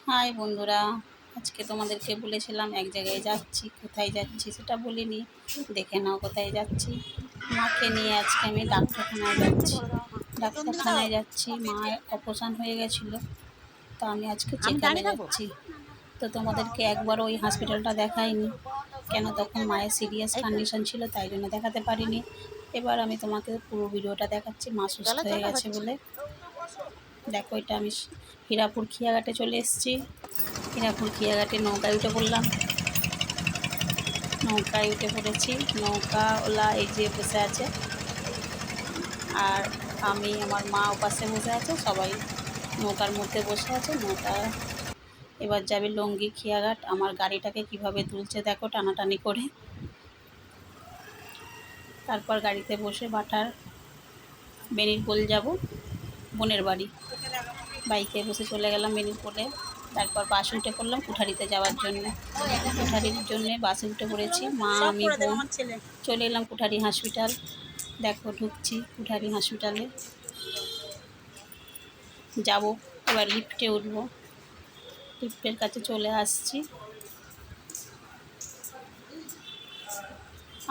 High বন্ধুরা, আজকে তোমাদেরকে বলেছিলাম এক জায়গায় যাচ্ছি। কোথায় যাচ্ছি সেটা বলিনি, দেখে নাও কোথায় যাচ্ছি। মাকে নিয়ে আজকে আমি ডাক্তারখানায় যাচ্ছি। মায়ের অপারেশন হয়ে গেছিলো, তো আমি আজকে চেকআপে যাচ্ছি। তো তোমাদেরকে একবারও ওই হসপিটালটা দেখাইনি, কেন তখন মায়ের সিরিয়াস কন্ডিশন ছিল, তাই জন্য দেখাতে পারিনি। এবার আমি তোমাকে পুরো ভিডিওটা দেখাচ্ছি, মা সুস্থ হয়ে গেছে বলে। দেখো, এটা আমি হীরাপুর খিয়াঘাটে চলে এসেছি। হীরাপুর খিয়াঘাটে নৌকায় উঠে পড়লাম। নৌকায় উঠে পড়েছি, নৌকাওয়ালা এই যে বসে আছে, আর আমি, আমার মা ওপাশে বসে আছে, সবাই নৌকার মধ্যে বসে আছে। নৌকা এবার যাবে লঙ্গি খিয়াঘাট। আমার গাড়িটাকে কিভাবে তুলছে দেখো, টানাটানি করে। তারপর গাড়িতে বসে বাটার বেনিরপোল যাব, বোনের বাড়ি। বাইকে বসে চলে গেলাম বেনিরপোলে। তারপর বাসে উঠে পড়লাম কুঠারিতে যাওয়ার জন্য। কুঠারির জন্য বাসে উঠে পড়েছি, মা আমি বোন চলে এলাম কুঠারি হসপিটাল। দেখো, ঢুকছি কুঠারি হসপিটালে, যাব। এবার লিফটে উঠবো, লিফটের কাছে চলে আসছি।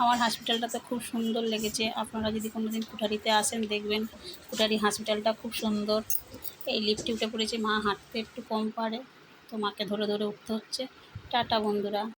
আমার হসপিটালটা তো খুব সুন্দর লেগেছে। আপনারা যদি কোনোদিন কুঠারিতে আসেন, দেখবেন কুঠারি হসপিটালটা খুব সুন্দর। এই লিফটে উঠে পড়েছি, মা হাঁটতে একটু কম পারে, তো মাকে ধরে ধরে উঠতে হচ্ছে। টাটা বন্ধুরা।